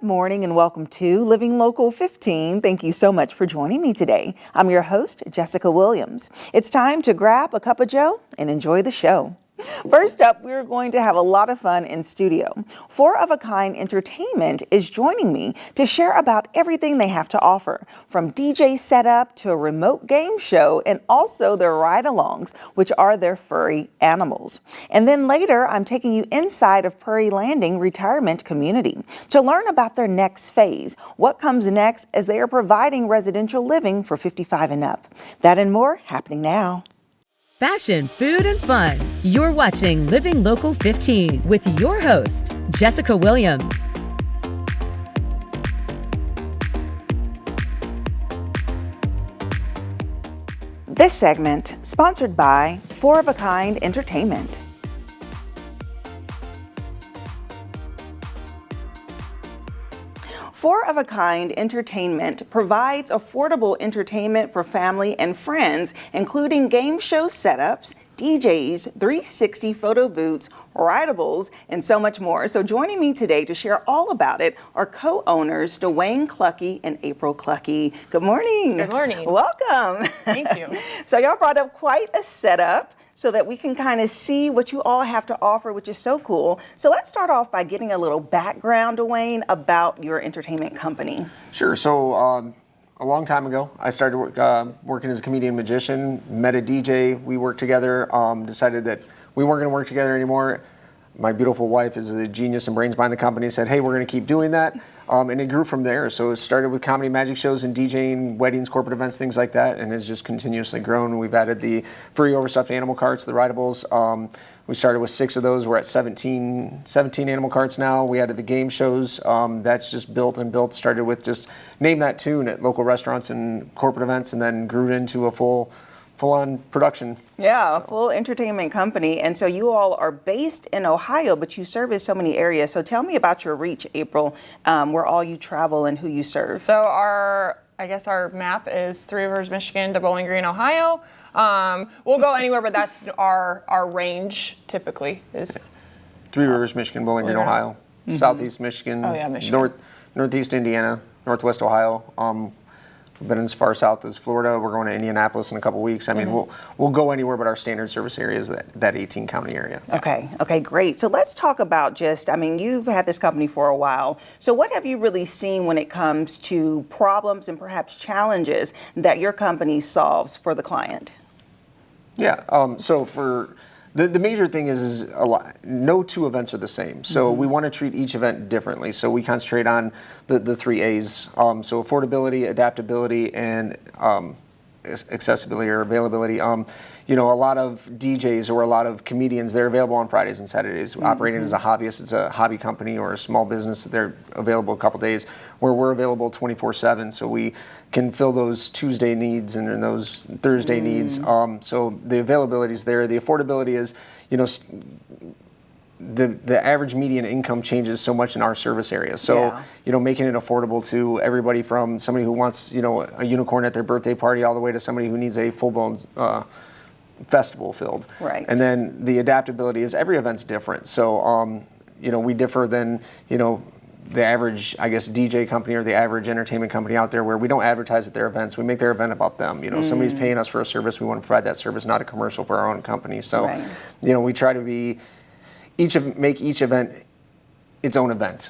Good morning and welcome to Living Local 15. Thank you so much for joining me today. I'm your host, Jessica Williams. It's time to grab a cup of joe and enjoy the show. First up, we're going to have a lot of fun in studio. Four of a Kind Entertainment is joining me to share about everything they have to offer, from DJ setup to a remote game show and also their ride-alongs, which are their furry animals. And then later, I'm taking you inside of Prairie Landing Retirement Community to learn about their next phase, what comes next as they are providing residential living for 55 and up. That and more happening now. Fashion, food, and fun. You're watching Living Local 15 with your host, Jessica Williams. This segment sponsored by Four of a Kind Entertainment. Four of a Kind Entertainment provides affordable entertainment for family and friends, including game show setups, DJs, 360 photo booths, Rydables, and so much more. So joining me today to share all about it are co-owners Dwayne Clucky and April Clucky. Good morning. Good morning. Welcome. Thank you. So y'all brought up quite a setup so that we can kind of see what you all have to offer, which is so cool. So let's start off by getting a little background, Dwayne, about your entertainment company. Sure. So a long time ago, I started working as a comedian magician, met a DJ, we worked together, decided that we weren't going to work together anymore. My beautiful wife is a genius and brains behind the company, said, hey, we're going to keep doing that. And it grew from there. So it started with comedy magic shows and DJing, weddings, corporate events, things like that, and has just continuously grown. We've added the furry overstuffed animal carts, the Rydables. We started with 6 of those. We're at 17 animal carts now. We added the game shows. That's just built and built. Started with just name that tune at local restaurants and corporate events, and then grew into a full-on production. Yeah, a full entertainment company. And so you all are based in Ohio, but you service so many areas. So tell me about your reach, April, where all you travel and who you serve. So our map is Three Rivers, Michigan to Bowling Green, Ohio. We'll go anywhere, but that's our range typically is. Three Rivers, Michigan, Bowling Green, Ohio. Mm-hmm. Southeast Michigan. Oh yeah, Michigan. Northeast Indiana, Northwest Ohio. We've been as far south as Florida. We're going to Indianapolis in a couple weeks. I mean, we'll go anywhere, but our standard service area is that 18 county area. Okay, great. So let's talk about you've had this company for a while. So what have you really seen when it comes to problems and perhaps challenges that your company solves for the client? Yeah, so for the major thing is no two events are the same. So we want to treat each event differently. So we concentrate on the 3 A's. So affordability, adaptability, and accessibility or availability. A lot of DJs or a lot of comedians, they're available on Fridays and Saturdays. Operating as a hobbyist, it's a hobby company or a small business, they're available a couple days, where we're available 24/7. So we can fill those Tuesday needs and those Thursday needs. So the availability is there. The affordability is, the average median income changes so much in our service area. So, making it affordable to everybody from somebody who wants, a unicorn at their birthday party all the way to somebody who needs a full-blown festival filled. Right. And then the adaptability is every event's different. So, we differ than, the average, DJ company or the average entertainment company out there, where we don't advertise at their events. We make their event about them. Somebody's paying us for a service. We want to provide that service, not a commercial for our own company. So, we try to make each event its own event.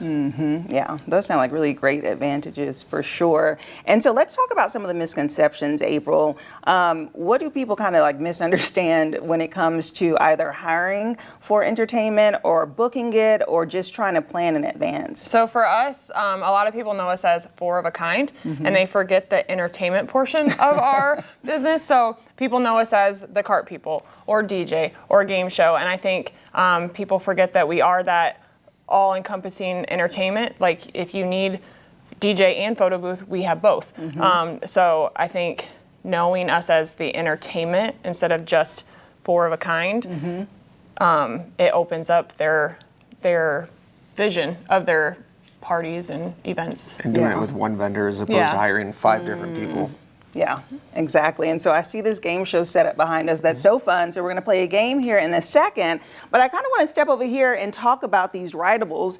Yeah, those sound like really great advantages for sure. And so let's talk about some of the misconceptions, April. What do people kind of misunderstand when it comes to either hiring for entertainment or booking it or just trying to plan in advance? So for us, a lot of people know us as Four of a Kind, and they forget the entertainment portion of our business. So people know us as the cart people or DJ or game show. And I think people forget that we are that all-encompassing entertainment. Like if you need DJ and photo booth, we have both. So I think knowing us as the entertainment instead of just Four of a Kind, it opens up their vision of their parties and events. And doing it with one vendor as opposed to hiring 5 different people. Yeah, exactly. And so I see this game show set up behind us that's so fun. So we're going to play a game here in a second. But I kind of want to step over here and talk about these Rydables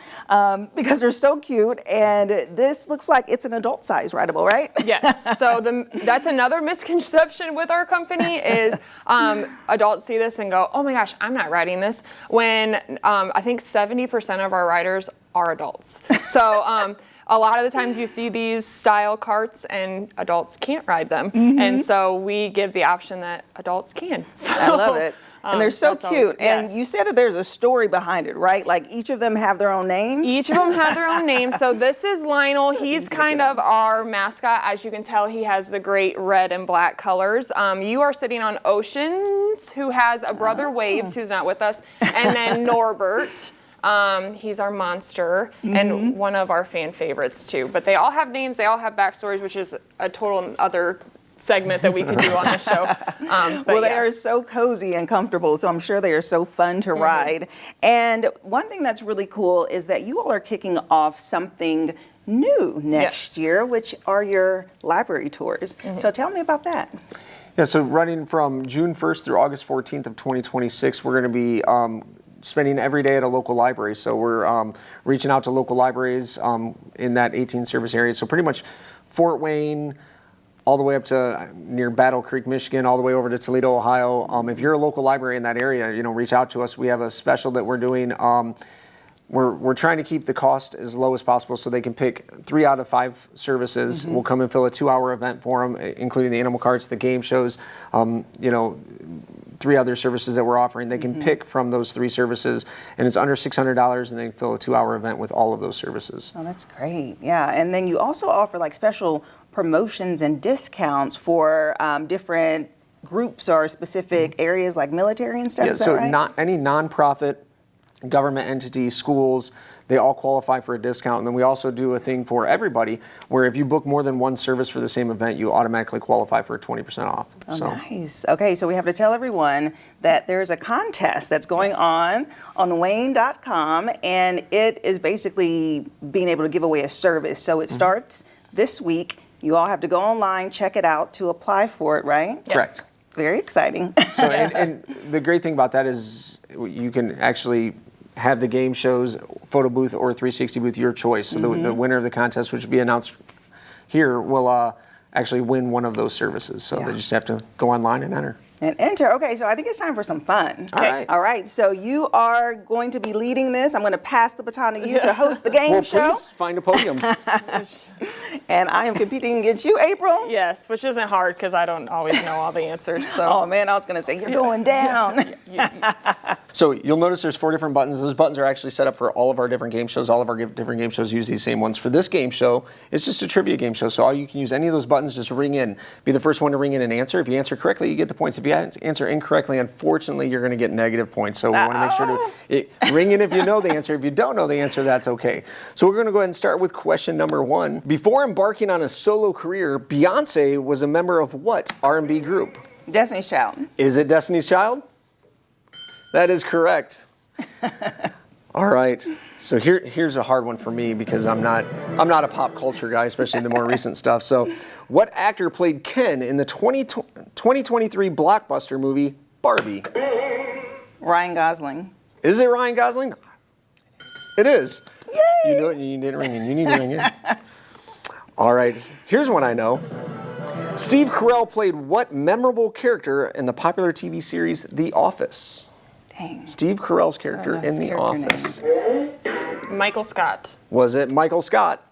because they're so cute. And this looks like it's an adult size Rydable, right? Yes. So that's another misconception with our company is adults see this and go, oh my gosh, I'm not riding this. When I think 70% of our riders are adults. So a lot of the times you see these style carts and adults can't ride them. And so we give the option that adults can. So, I love it. And they're so that's cute. always- And yes. you said that there's a story behind it, right? Like each of them have their own names? Each of them have their own name. So this is Lionel. He's kind of our mascot. As you can tell, he has the great red and black colors. You are sitting on Oceans, who has a brother Waves, who's not with us, and then Norbert. He's our monster and one of our fan favorites too. But they all have names, they all have backstories, which is a total other segment that we could do on the show. Well, they are so cozy and comfortable, so I'm sure they are so fun to ride. And one thing that's really cool is that you all are kicking off something new next year, which are your library tours. So tell me about that. Yeah, so running from June 1st through August 14th of 2026, we're going to be spending every day at a local library. So we're reaching out to local libraries in that 18 service area. So pretty much Fort Wayne, all the way up to near Battle Creek, Michigan, all the way over to Toledo, Ohio. If you're a local library in that area, reach out to us. We have a special that we're doing. We're trying to keep the cost as low as possible so they can pick 3 out of 5 services. We'll come and fill a 2-hour event for them, including the animal carts, the game shows, 3 other services that we're offering. They can pick from those 3 services, and it's under $600, and they can fill a 2-hour event with all of those services. Oh, that's great. Yeah, and then you also offer like special promotions and discounts for different groups or specific areas like military and stuff. Yeah, is that so right? not any nonprofit, government entity, schools, they all qualify for a discount. And then we also do a thing for everybody where if you book more than 1 service for the same event, you automatically qualify for 20% off. Oh, nice. Okay, so we have to tell everyone that there's a contest that's going on WANE.com, and it is basically being able to give away a service. So it starts this week. You all have to go online, check it out to apply for it, right? Yes. Correct. Very exciting. So, and the great thing about that is you can actually have the game shows, photo booth, or 360 booth, your choice. So the winner of the contest, which will be announced here, will actually win one of those services. So they just have to go online and enter. And enter. Okay, so I think it's time for some fun. All right. All right, so you are going to be leading this. I'm going to pass the baton to you to host the game show. Please find a podium. And I am competing against you, April. Yes, which isn't hard because I don't always know all the answers. So. Oh man, I was going to say, you're going down. So you'll notice there's 4 different buttons. Those buttons are actually set up for all of our different game shows. All of our different game shows use these same ones. For this game show, it's just a trivia game show. So all you can use any of those buttons, just ring in. Be the first one to ring in and answer. If you answer correctly, you get the points. If you answer incorrectly, unfortunately, you're going to get negative points. So we want to make sure to ring in if you know the answer. If you don't know the answer, that's okay. So we're going to go ahead and start with question number 1. Before embarking on a solo career, Beyonce was a member of what R&B group? Destiny's Child. Is it Destiny's Child? That is correct. All right. So here's a hard one for me because I'm not a pop culture guy, especially the more recent stuff. So, what actor played Ken in the 2023 blockbuster movie Barbie? Ryan Gosling. Is it Ryan Gosling? It is. Yay! You know it. You didn't ring in. You need to ring in. All right. Here's one I know. Steve Carell played what memorable character in the popular TV series The Office? Dang. Steve Carell's character in The Office. Michael Scott. Was it Michael Scott?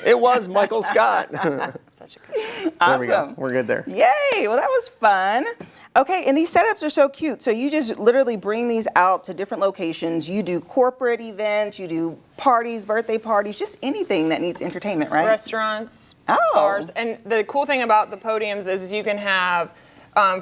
It was Michael Scott. Such a good. There we go. Awesome. We're good there. Yay! Well, that was fun. Okay, and these setups are so cute. So you just literally bring these out to different locations. You do corporate events, you do parties, birthday parties, just anything that needs entertainment, right? Restaurants, Oh. bars. And the cool thing about the podiums is you can have,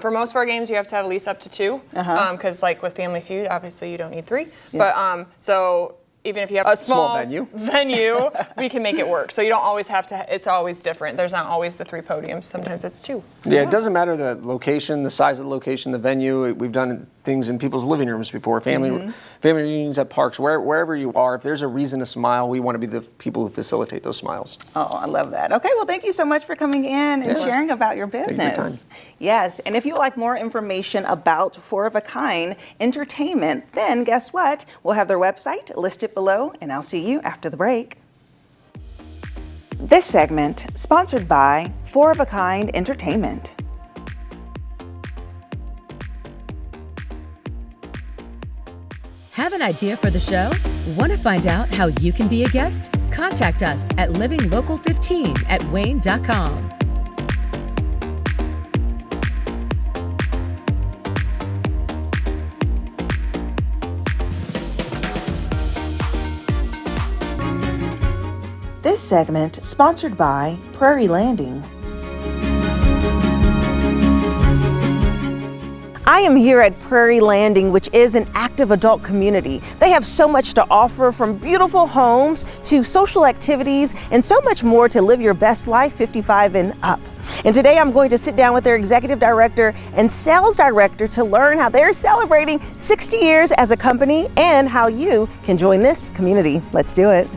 for most of our games, you have to have at least up to 2. Because like with Family Feud, obviously you don't need 3. But so even if you have a small venue, we can make it work. So you don't always have to, it's always different. There's not always the 3 podiums. Sometimes it's 2. Yeah, it doesn't matter the location, the size of the location, the venue. We've done things in people's living rooms before, family reunions at parks, wherever you are. If there's a reason to smile, we want to be the people who facilitate those smiles. Oh, I love that. Okay, well, thank you so much for coming in and sharing about your business. Thank you for your time. Yes, and if you would like more information about Four of a Kind Entertainment, then guess what? We'll have their website listed below, and I'll see you after the break. This segment sponsored by Four of a Kind Entertainment. Have an idea for the show? Want to find out how you can be a guest? Contact us at livinglocal15@wayne.com. This segment sponsored by Prairie Landing. I am here at Prairie Landing, which is an active adult community. They have so much to offer, from beautiful homes to social activities and so much more to live your best life 55 and up. And today I'm going to sit down with their executive director and sales director to learn how they're celebrating 60 years as a company and how you can join this community. Let's do it.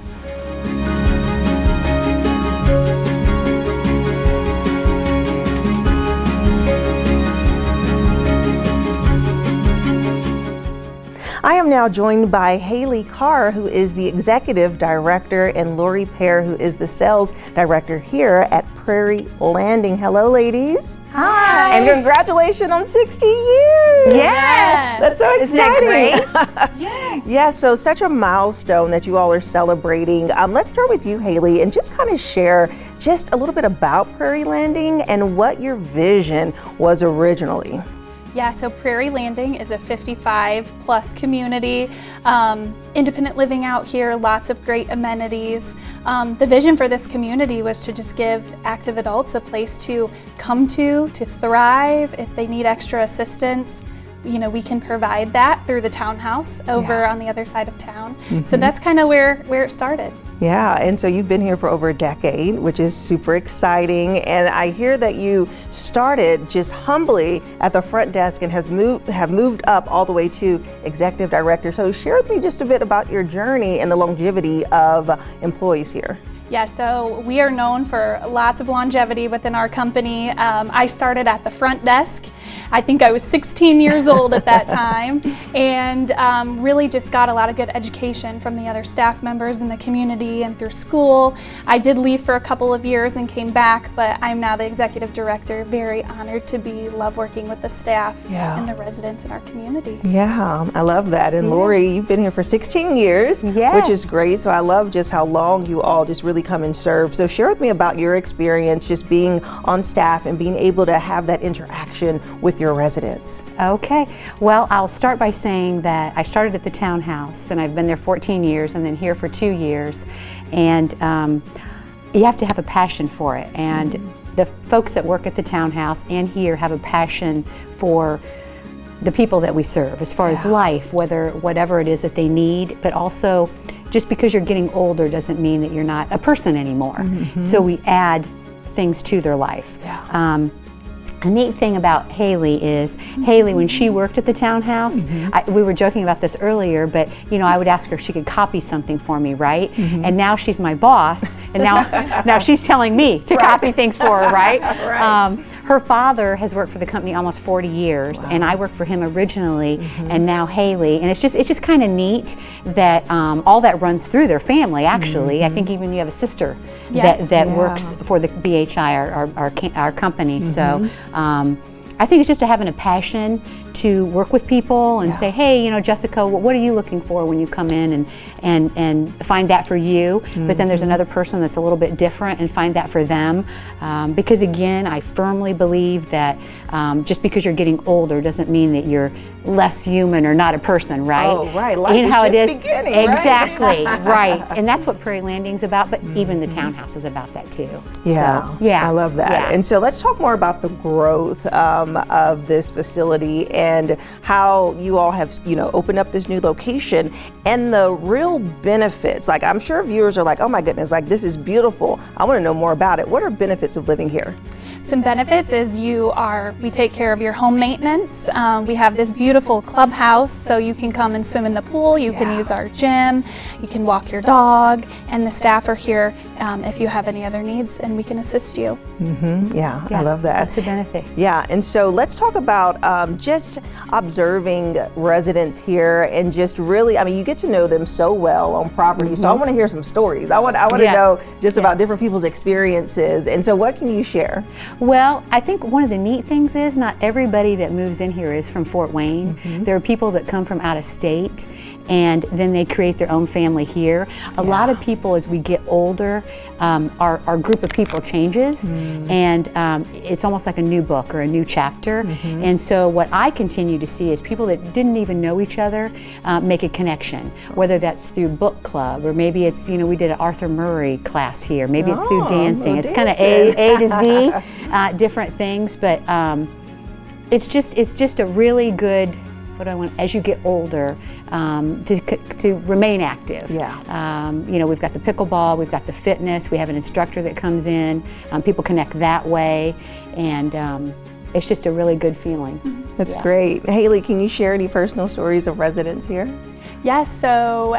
I am now joined by Haley Carr, who is the executive director, and Lori Pear, who is the sales director here at Prairie Landing. Hello, ladies. Hi. And congratulations on 60 years. Yes. That's so exciting. Isn't that great? Yes. Yeah, so such a milestone that you all are celebrating. Let's start with you, Haley, and just kind of share just a little bit about Prairie Landing and what your vision was originally. Yeah, so Prairie Landing is a 55 plus community, independent living out here, lots of great amenities. The vision for this community was to just give active adults a place to come to thrive. If they need extra assistance, you know, we can provide that through the townhouse over on the other side of town. So that's kind of where it started. Yeah, and so you've been here for over a decade, which is super exciting. And I hear that you started just humbly at the front desk and have moved up all the way to executive director. So share with me just a bit about your journey and the longevity of employees here. Yeah, so we are known for lots of longevity within our company. I started at the front desk. I think I was 16 years old at that time, and really just got a lot of good education from the other staff members in the community and through school. I did leave for a couple of years and came back, but I'm now the executive director. Very honored to be, love working with the staff and the residents in our community. Yeah, I love that. And Lori, you've been here for 16 years, which is great. So I love just how long you all just really come and serve. So share with me about your experience just being on staff and being able to have that interaction with your residents. Okay, well, I'll start by saying that I started at the townhouse and I've been there 14 years and then here for 2 years. And you have to have a passion for it. And the folks that work at the townhouse and here have a passion for the people that we serve as far as life, whatever it is that they need, but also just because you're getting older doesn't mean that you're not a person anymore. So we add things to their life. A neat thing about Haley is, Haley, when she worked at the townhouse, we were joking about this earlier, but you know, I would ask her if she could copy something for me, right? And now she's my boss, and now she's telling me to copy things for her, right? Her father has worked for the company almost 40 years, and I worked for him originally, and now Haley. And it's just kind of neat that all that runs through their family. Actually, I think even you have a sister that works for the BHI, our company. So. I think it's just having a passion to work with people and say, hey, you know, Jessica, what are you looking for when you come in, and find that for you. But then there's another person that's a little bit different and find that for them. Because again, I firmly believe that just because you're getting older doesn't mean that you're less human or not a person, right? Oh, right. Life you know how is it just is. Beginning, exactly, right. And that's what Prairie Landing's about, but even the townhouse is about that too. Yeah, so, yeah. I love that. Yeah. And so let's talk more about the growth of this facility and how you all have, you know, opened up this new location and the real benefits. Like, I'm sure viewers are like, oh my goodness, like this is beautiful. I want to know more about it. What are benefits of living here? Some benefits is we take care of your home maintenance. We have this beautiful clubhouse, so you can come and swim in the pool, you can use our gym, you can walk your dog, and the staff are here if you have any other needs, and we can assist you. Yeah, I love that. That's a benefit. Yeah, and so let's talk about just observing residents here and just really, I mean, you get to know them so well on property, so I want to hear some stories. I want to know just about different people's experiences, and so what can you share? Well, I think one of the neat things is not everybody that moves in here is from Fort Wayne. There are people that come from out of state, and then they create their own family here. A lot of people, as we get older, our group of people changes, and it's almost like a new book or a new chapter. And so what I continue to see is people that didn't even know each other make a connection, whether that's through book club, or maybe it's, we did an Arthur Murray class here, maybe it's through dancing. It's kind of A to Z, different things, but it's just a really good, as you get older, to remain active. We've got the pickleball, we've got the fitness, we have an instructor that comes in, people connect that way, and it's just a really good feeling. That's great. Haley, can you share any personal stories of residents here? Yes, so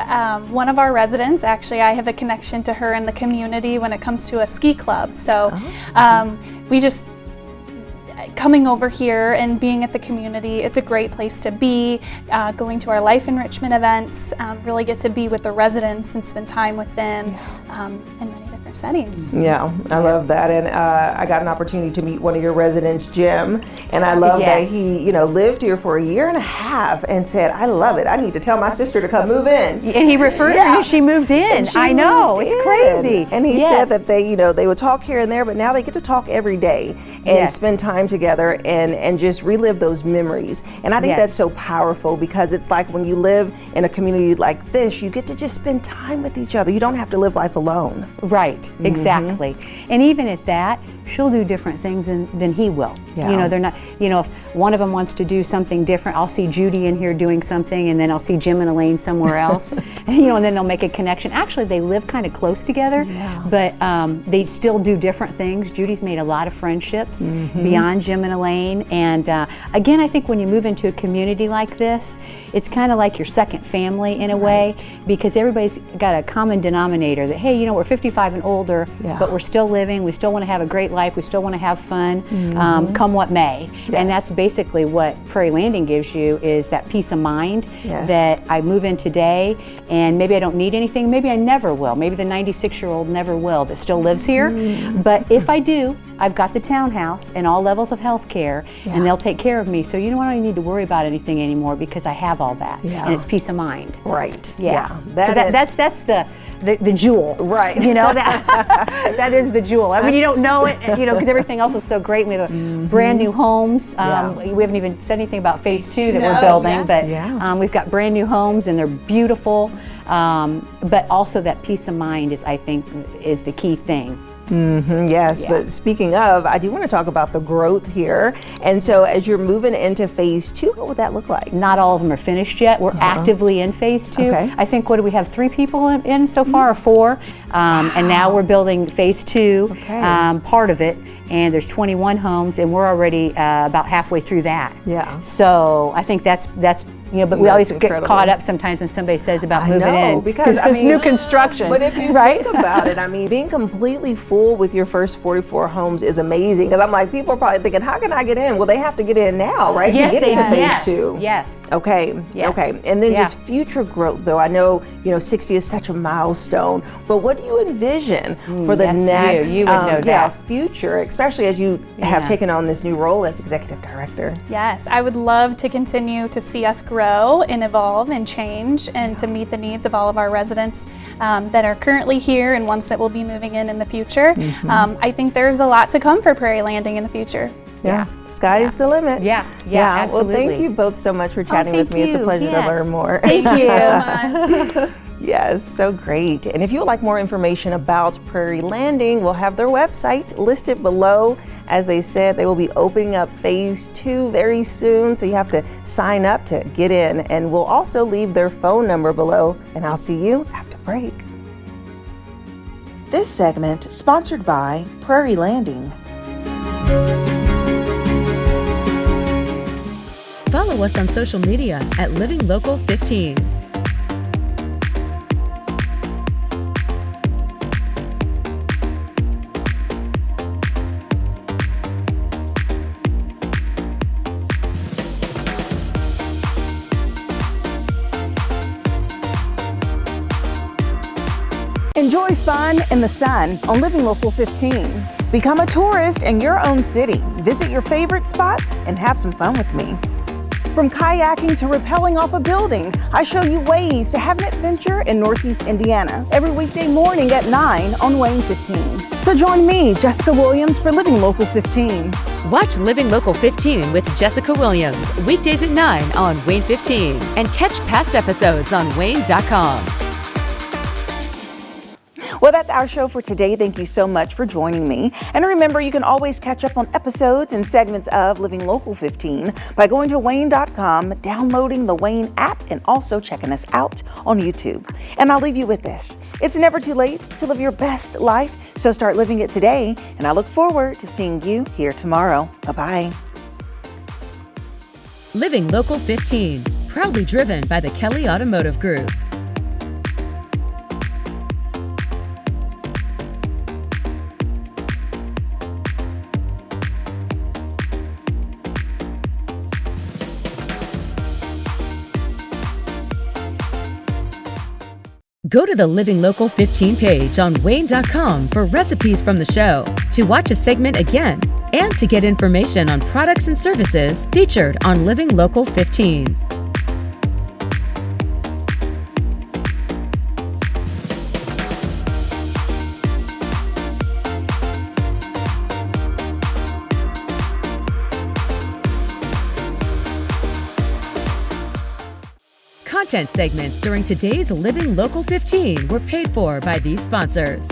one of our residents, actually I have a connection to her in the community when it comes to a ski club. So we just, coming over here and being at the community, it's a great place to be, going to our life enrichment events, really get to be with the residents and spend time with them in many different settings. Yeah, I love that, and I got an opportunity to meet one of your residents, Jim, and I love that he, lived here for a year and a half and said, I love it, I need to tell my sister to come move in. And he referred to you, she moved in. I know, it's crazy. And he said that they, they would talk here and there, but now they get to talk every day and spend time together and just relive those memories. And I think that's so powerful, because it's like when you live in a community like this, you get to just spend time with each other. You don't have to live life alone. Right, exactly. And even at that, she'll do different things than he will. They're not, if one of them wants to do something different, I'll see Judy in here doing something, and then I'll see Jim and Elaine somewhere else. And then they'll make a connection. Actually, they live kind of close together, but they still do different things. Judy's made a lot of friendships beyond Jim and Elaine. And again, I think when you move into a community like this, it's kind of like your second family in a way, because everybody's got a common denominator that, hey, we're 55 and older, but we're still living, we still want to have a great life, we still want to have fun, come what may. And that's basically what Prairie Landing gives you, is that peace of mind that I move in today, and maybe I don't need anything, maybe I never will, maybe the 96-year-old never will that still lives here, but if I do, I've got the townhouse and all levels of health care, and they'll take care of me, so I don't need to worry about anything anymore, because I have all that, and it's peace of mind. Right. That's the jewel. Right. That is the jewel. I mean, you don't know it, because everything else is so great. We have brand new homes. We haven't even said anything about phase 2 that we're building, but we've got brand new homes, and they're beautiful. But also that peace of mind I think is the key thing. But speaking of, I do want to talk about the growth here. And so as you're moving into phase 2, what would that look like? Not all of them are finished yet. We're actively in phase 2. I think, what do we have, 3 people in so far, or 4? And now we're building phase 2, part of it. And there's 21 homes, and we're already about halfway through that. So I think that's but we always get caught up sometimes when somebody says about moving in, because it's new construction. But if you think about it, I mean, being completely full with your first 44 homes is amazing. Because I'm like, people are probably thinking, how can I get in? Well, they have to get in now, right? Yes, to get into phase 2. Yes. Okay. And then just future growth, though. I know 60 is such a milestone, but what do you envision for the next you would know that. future, especially as you have taken on this new role as executive director? Yes, I would love to continue to see us grow and evolve and change, and to meet the needs of all of our residents that are currently here and ones that will be moving in the future. I think there's a lot to come for Prairie Landing in the future. Sky's the limit. Absolutely. Well, thank you both so much for chatting with me. It's a pleasure to learn more. Thank you so much. Yes, so great. And if you would like more information about Prairie Landing, we'll have their website listed below. As they said, they will be opening up phase 2 very soon, so you have to sign up to get in. And we'll also leave their phone number below, and I'll see you after the break. This segment sponsored by Prairie Landing. Follow us on social media at Living Local 15. Enjoy fun in the sun on Living Local 15. Become a tourist in your own city. Visit your favorite spots and have some fun with me. From kayaking to rappelling off a building, I show you ways to have an adventure in Northeast Indiana every weekday morning at 9 on WANE 15. So join me, Jessica Williams, for Living Local 15. Watch Living Local 15 with Jessica Williams weekdays at 9 on WANE 15 and catch past episodes on WANE.com. Well, that's our show for today. Thank you so much for joining me. And remember, you can always catch up on episodes and segments of Living Local 15 by going to WANE.com, downloading the WANE app, and also checking us out on YouTube. And I'll leave you with this. It's never too late to live your best life, so start living it today. And I look forward to seeing you here tomorrow. Bye-bye. Living Local 15, proudly driven by the Kelly Automotive Group. Go to the Living Local 15 page on WANE.com for recipes from the show, to watch a segment again, and to get information on products and services featured on Living Local 15. Content segments during today's Living Local 15 were paid for by these sponsors.